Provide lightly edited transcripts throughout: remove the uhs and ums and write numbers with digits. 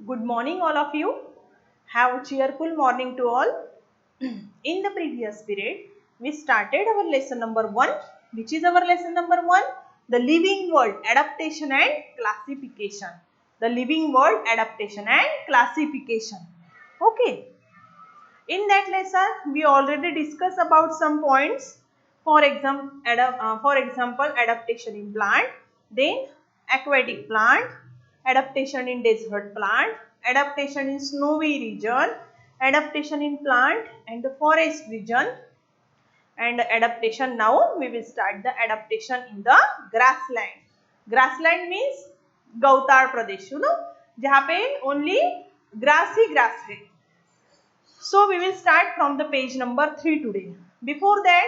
Good morning, all of you. Have a cheerful morning to all. In the previous period, we started our lesson number 1. Which is our lesson number 1? The living world adaptation and classification. The living world adaptation and classification. Okay. In that lesson, we already discussed about some points. For example, adaptation in plant, then aquatic plant, adaptation in desert plant, adaptation in snowy region, adaptation in plant and the forest region, and adaptation. Now we will start the adaptation in the grassland. Grassland means गौताड़ प्रदेश, जहाँ पे only grass ही grass है. So we will start from the page number 3 today. Before that,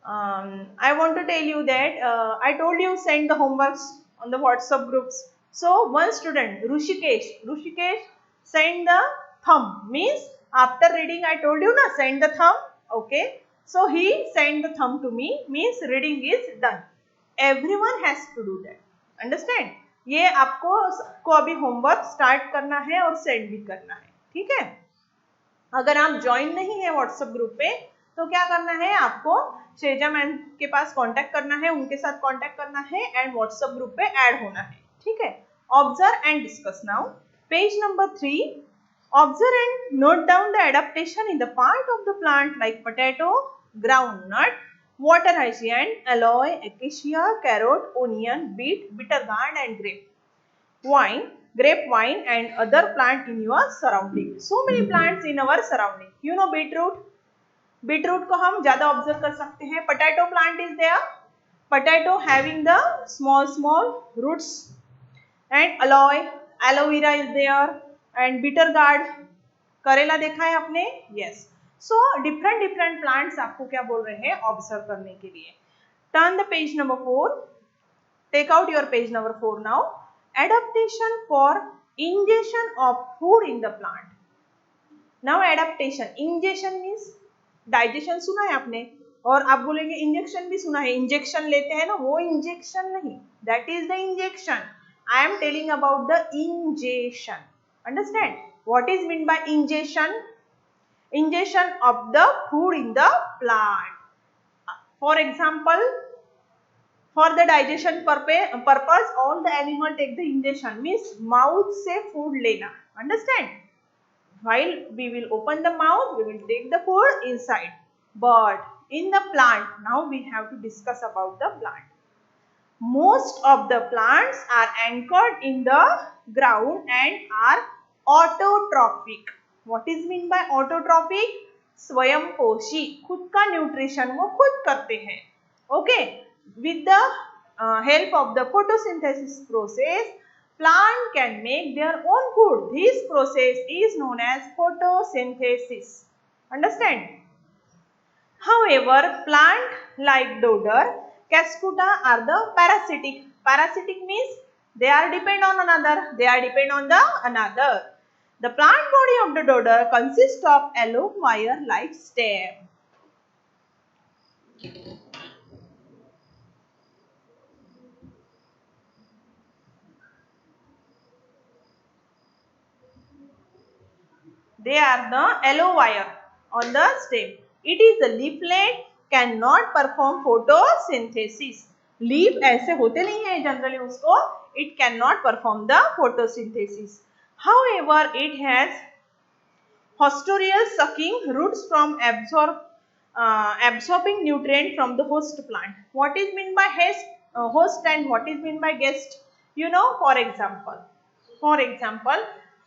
I want to tell you that I told you send the homeworks on the WhatsApp groups. So one student, Rushikesh send the thumb. Means after reading I told you na send the thumb. Okay. So he sent the thumb to me. Means reading is done. Everyone has to do that. Understand? ये आपको अभी homework start करना है और send भी करना है. ठीक है. अगर आप ज्वाइन नहीं है व्हाट्सएप ग्रुप पे तो क्या करना है, आपको शेजा मैम के पास कांटेक्ट करना है, उनके साथ कांटेक्ट करना है एंड व्हाट्सएप ग्रुप पे ऐड होना है. ठीक है. Observe and discuss now. Page number 3. Observe and note down the adaptation in the part of the plant like potato, groundnut, water hyacinth, aloe, acacia, carrot, onion, beet, bitter gourd and grapevine and other plant in your surrounding. So many plants in our surrounding. You know beetroot. Beetroot को हम ज़्यादा observe कर सकते हैं. Potato plant is there. Potato having the small roots. And aloe vera is there. And bitter gourd. करेला देखा है आपने? Yes. So different plants आपको क्या बोल रहे हैं ऑब्जर्व करने के लिए. Turn the page number 4. Take out your page number 4 now. Adaptation for ingestion of food in the plant. Now adaptation. Ingestion means digestion सुना है आपने, और आप बोलेंगे इंजेक्शन भी सुना है. इंजेक्शन लेते हैं ना, वो इंजेक्शन नहीं. That is the injection. I am telling about the ingestion. Understand? What is meant by ingestion? Ingestion of the food in the plant. For example, for the digestion purpose, all the animal take the ingestion. Means mouth से food लेना. Understand? While we will open the mouth, we will take the food inside. But in the plant, now we have to discuss about the plant. Most of the plants are anchored in the ground and are autotrophic. What is mean by autotrophic? स्वयंपोषी, खुद का nutrition वो खुद करते हैं. Okay. With the help of the photosynthesis process, plant can make their own food. This process is known as photosynthesis. Understand? However, plant like dodder, cascuta are the parasitic. Parasitic means they are depend on another. They are depend on the another. The plant body of the dodder consists of a long wire-like stem. They are the yellow wire on the stem. It is the leaflet cannot perform photosynthesis. Leaf ऐसे होते नहीं है generally उसको. It cannot perform the photosynthesis. However, it has hostorial sucking roots from absorbing nutrient from the host plant. What is mean by host and what is mean by guest? You know, for example,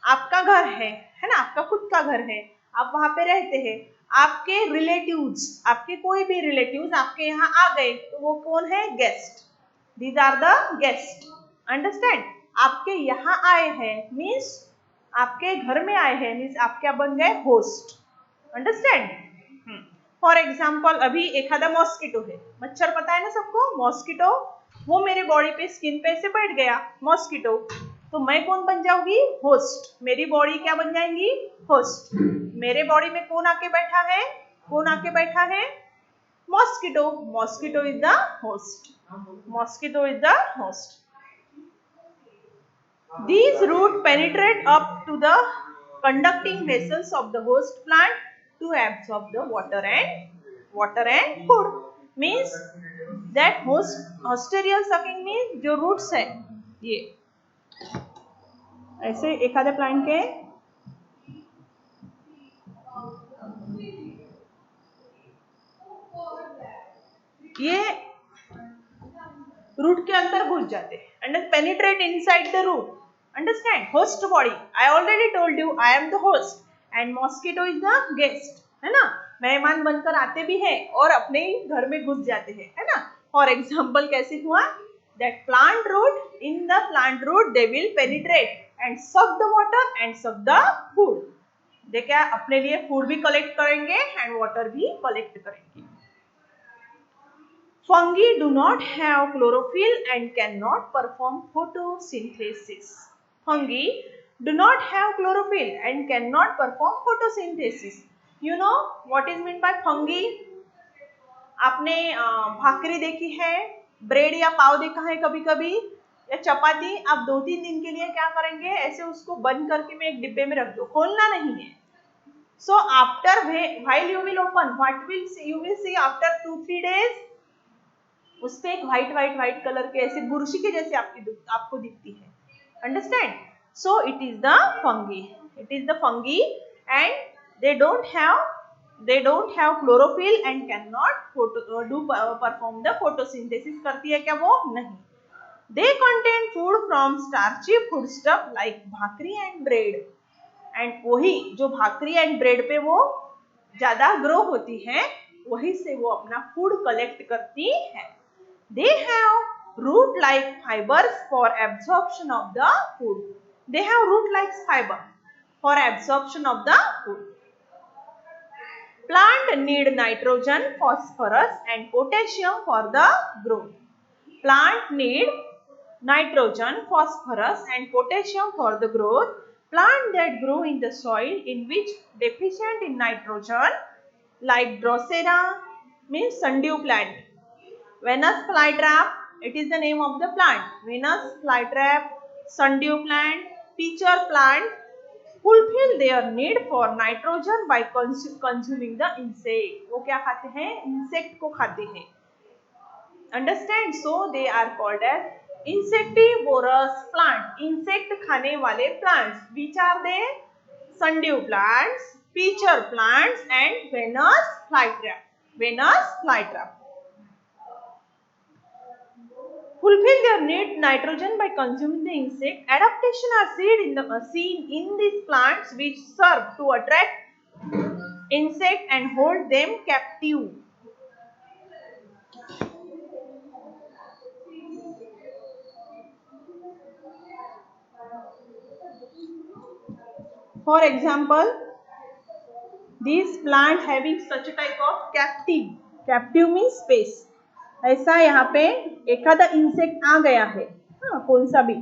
आपका घर है ना, आपका खुद का घर है, आप वहां पे रहते हैं. आपके रिलेटिव्स, आपके कोई भी रिलेटिव्स आपके यहाँ आ गए तो वो कौन है? Guest. These are the guest. Understand? आपके यहाँ आए हैं मीन्स आपके घर में आए हैं मीन्स आप क्या बन गए? होस्ट. अंडरस्टैंड? फॉर एग्जाम्पल, अभी एखादा मॉस्किटो है. मच्छर पता है ना सबको? मॉस्किटो. वो मेरे बॉडी पे स्किन पे से बैठ गया मॉस्किटो, तो मैं कौन बन जाऊंगी? होस्ट. मेरी बॉडी क्या बन जाएंगी? होस्ट. मेरे बॉडी में कौन आके बैठा है? कौन आके बैठा है? Mosquito. Mosquito is the host. Mosquito is the host. These roots penetrate up to the conducting vessels of the host plant to absorb the water and food. Means that hosterial sucking means जो roots है ये ऐसे एखाद्या plant के ये root के अंदर घुस जाते हैं and penetrate inside the root. Understand? Host body. I already told you I am the host and mosquito is the guest. है ना? मेहमान बनकर आते भी हैं और अपने घर में घुस जाते हैं, है ना? For example कैसे हुआ? That plant root, in the plant root they will penetrate and suck the water and suck the food. they क्या अपने लिए फूड भी कलेक्ट करेंगे एंड वाटर भी कलेक्ट करेंगे. Fungi do not have chlorophyll and cannot perform photosynthesis. Fungi do not have chlorophyll and cannot perform photosynthesis. You know what is meant by fungi? आपने भाकरी देखी है, ब्रेड या पाव देखा है कभी कभी, या चपाती. आप 2-3 दिन के लिए क्या करेंगे, ऐसे उसको बंद करके में एक डिब्बे में रख दो, खोलना नहीं है. So after while you will open, what will see, you will see after 2-3 days उस पे एक व्हाइट कलर के ऐसे बुरशी के जैसे आपको दिखती है. Understand? So it is the fungi and they don't have chlorophyll and cannot perform the photosynthesis. करती है क्या वो? नहीं. They contain food from starchy foodstuff like bhakri and bread. and वही जो भाकरी एंड ब्रेड पे वो ज्यादा ग्रो होती है, वही से वो अपना फूड कलेक्ट करती है. They have root-like fibers for absorption of the food. They have root-like fiber for absorption of the food. Plant need nitrogen, phosphorus and potassium for the growth. Plant need nitrogen, phosphorus and potassium for the growth. Plant that grow in the soil in which deficient in nitrogen like Drosera means sundew plant. Venus flytrap, it is the name of the plant. Venus flytrap, sundew plant, pitcher plant fulfill their need for nitrogen by consuming the insect. वो क्या खाते हैं? Insect को खाते हैं. Understand? So they are called as insectivorous plant. Insect खाने वाले plants. Which are they? Sundew plants, pitcher plants and Venus flytrap. Venus flytrap. Fulfill their need nitrogen by consuming the insect. Adaptation are seen in these plants which serve to attract insect and hold them captive. For example, these plant having such a type of captive. Captive means space. ऐसा यहाँ पे एखादा insect आ गया है, हाँ, कौन सा भी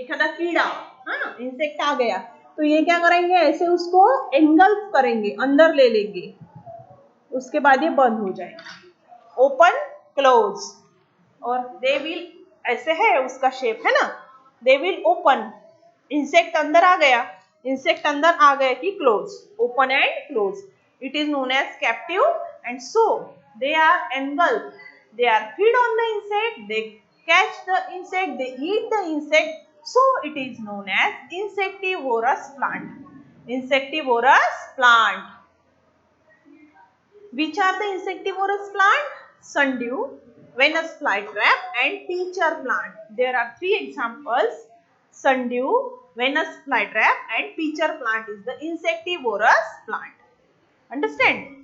एखादा कीड़ा, हाँ, इंसेक्ट आ गया, तो ये क्या करेंगे, ऐसे उसको एंगल्फ करेंगे, अंदर ले लेंगे, उसके बाद ये बंद हो जाएगा. Open close. और दे विल, ऐसे है उसका शेप, है ना. दे विल ओपन, इंसेक्ट अंदर आ गया कि close, open and close. It is known as captive and so they are engulfed. They are feed on the insect, they catch the insect, they eat the insect. So it is known as insectivorous plant. Insectivorous plant. Which are the insectivorous plant? Sundew, Venus flytrap and pitcher plant. There are 3 examples. Sundew, Venus flytrap and pitcher plant is the insectivorous plant. Understand?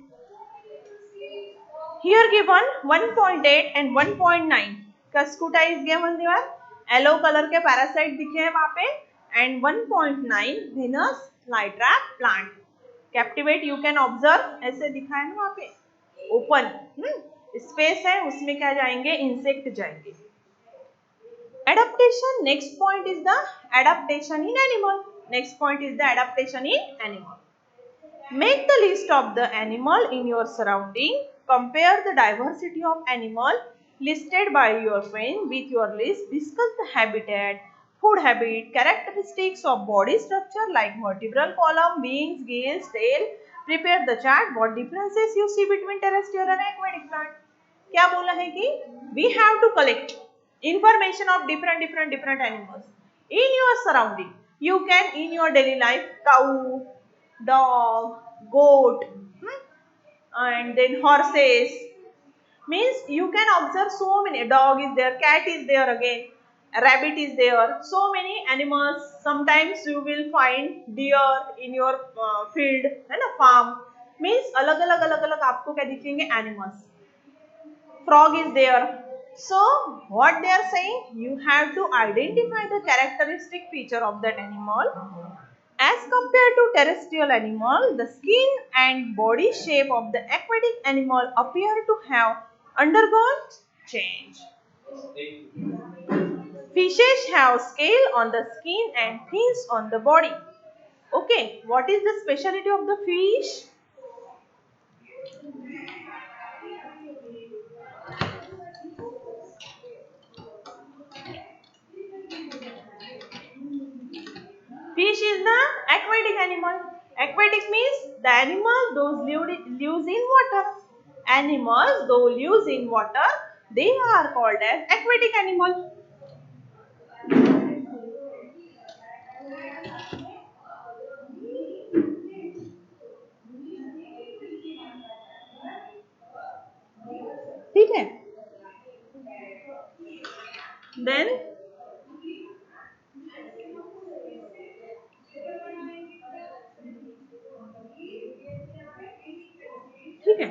Here given 1.8 and 1.9 Cuscuta is given there. Yellow colour के parasite दिखे हैं वहां पे and 1.9 Venus flytrap plant. Captivate you can observe, ऐसे दिखा है ना वहां पे, ओपन स्पेस है, उसमें क्या जाएंगे, इंसेक्ट जाएंगे. Adaptation, next point is the adaptation in animal. Next point is the adaptation in animal. Make the list of the animal in your surrounding. Compare the diversity of animal listed by your friend with your list. Discuss the habitat, food habit, characteristics of body structure like vertebral column, wings, gills, tail. Prepare the chart. What differences you see between terrestrial and aquatic plant? क्या बोला है कि we have to collect information of different animals in your surrounding. You can in your daily life cow, dog, goat, and then horses. Means you can observe so many. Dog is there, cat is there again, rabbit is there. So many animals. Sometimes you will find deer in your field, है ना, farm. Means अलग अलग आपको क्या दिखेंगे animals. Frog is there. So what they are saying, you have to identify the characteristic feature of that animal. As compared to terrestrial animal, the skin and body shape of the aquatic animal appear to have undergone change. Fishes have scale on the skin and fins on the body. Okay, what is the specialty of the fish? Fish is the aquatic animal. Aquatic means the animal those lives in water. Animals though lives in water, they are called as aquatic animal. ठीक है? Then ठीक है?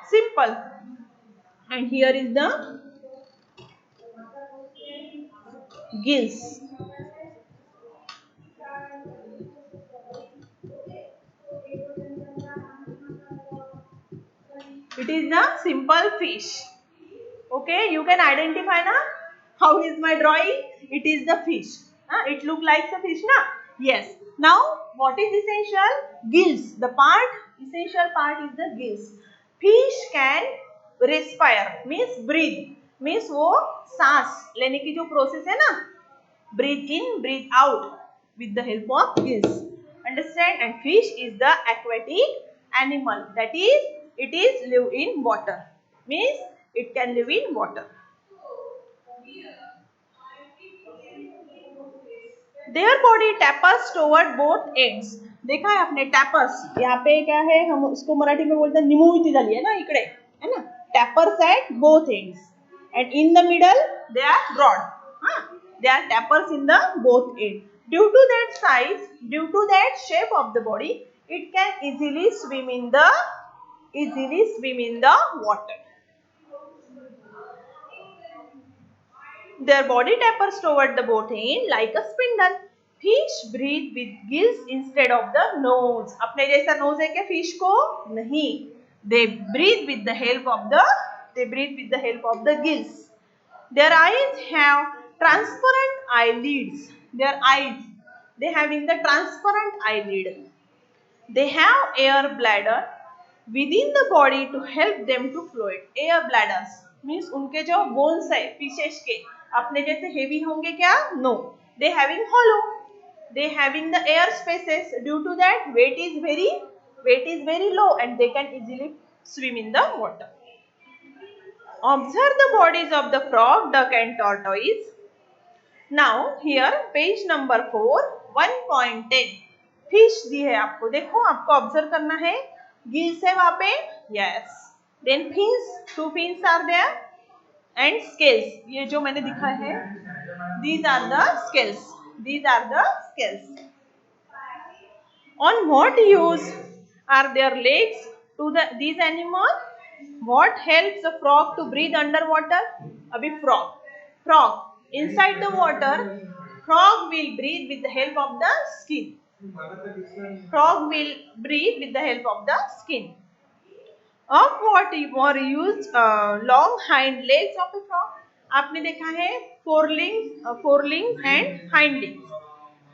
Simple. And here is the gills. It is the simple fish. Okay, you can identify na? How is my drawing? It is the fish. It look like the fish na? Yes. Now what is essential? Gills. The essential part is the gills. Fish can respire, means breathe. Means वो सांस लेने की जो process है ना, breathe in, breathe out with the help of gills. Understand? And fish is the aquatic animal. That is, it is live in water. Means it can live in water. Their body tapers toward both ends. देखा है आपने tapers? यहाँ पे क्या है, हम उसको मराठी में बोलते हैं निमुळती झाली है ना इकडे, है ना? Tapers at both ends and in the middle they are broad. They are tappers in the both ends. Due to that size, due to that shape of the body, it can easily swim in the water. Their body tapers toward the both ends like a spindle. Fish breathe with gills instead of the nose. अपने जैसा nose है क्या fish को? नहीं. They breathe with the help of the gills. Their eyes have transparent eyelids. Their eyes, they having the transparent eyelid. They have air bladder within the body to help them to fluid. Air bladders means उनके जो bones है fishes के अपने जैसे heavy होंगे क्या? No. They having hollow. They having the air spaces. Due to that weight is very low and they can easily swim in the water. Observe the bodies of the frog, duck and tortoise. Now here page number 4, 1.10. Fish दी है आपको, देखो आपको observe करना है. Gills है वहाँ पे, yes. Then fins, 2 fins are there and scales. ये जो मैंने दिखा है, these are the scales. On what use are their legs to these animals? What helps a frog to breathe underwater? अभी frog inside the water, frog will breathe with the help of the skin. Of what were used long hind legs of a frog? आपने देखा है forelegs and hind legs.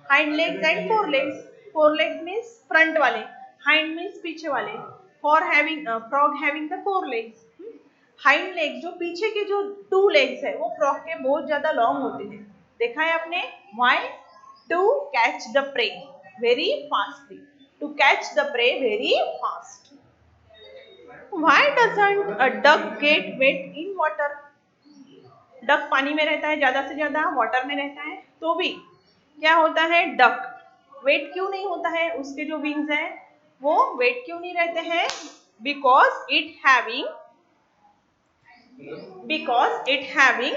Hind legs and forelegs. Forelegs means front वाले, hind means पीछे वाले. Frog having the forelegs. Hind legs जो पीछे के जो 2 legs है वो frog के बहुत ज्यादा long होते हैं. देखा है आपने? Why? To catch the prey very fastly. To catch the prey very fast. Why doesn't a duck get wet in water? Duck पानी में रहता है ज्यादा से ज्यादा, वाटर में रहता है, तो भी क्या होता है? डक वेट क्यों नहीं होता है? उसके जो विंग्स हैं वो वेट क्यों नहीं रहते हैं? because it having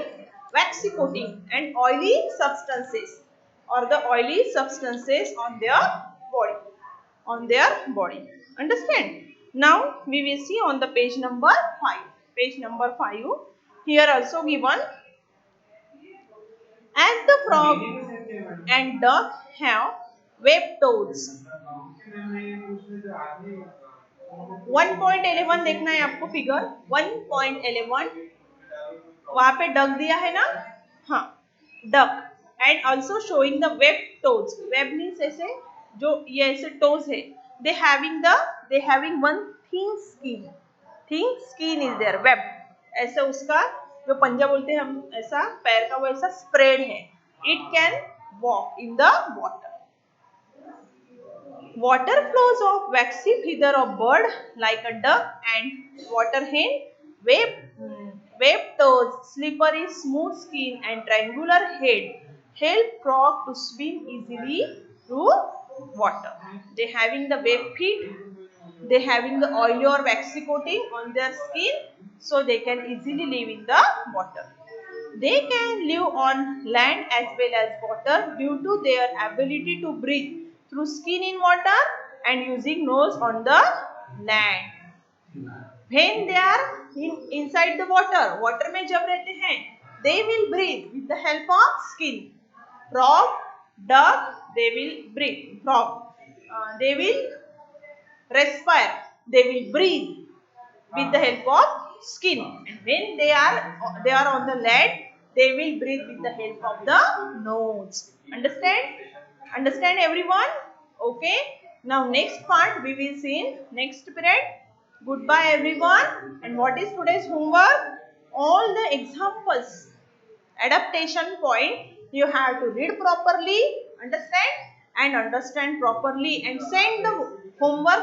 waxy coating and oily substances or the oily substances on their body. Understand? Now we will see on the page number 5. Page number 5. Here also given, as the frog and duck have webbed toes. 1.11 देखना है आपको figure 1.11, वहां पे duck दिया है ना? हाँ, duck and also showing the web toes. Web means ऐसे जो ये ऐसे टोज है. They having one thin skin is there. Web ऐसे उसका जो पंजा बोलते हैं हम, ऐसा पैर का वो ऐसा स्प्रेड है. It can walk in the water. Water flows of waxy feather of bird like a duck and water hen, webbed toes, slippery smooth skin and triangular head help frog to swim easily through water. They having the webbed feet, they having the oily or waxy coating on their skin, so they can easily live in the water. They can live on land as well as water due to their ability to breathe through skin in water and using nose on the land. When they are inside the water में जब रहते हैं, they will breathe with the help of skin. Frog, duck, they will breathe. They will respire. They will breathe with the help of skin. And when they are on the land, they will breathe with the help of the nose. Understand everyone? Okay. Now next part we will see in next period. Goodbye everyone. And what is today's homework? All the examples, adaptation point, you have to read properly, understand properly and send the homework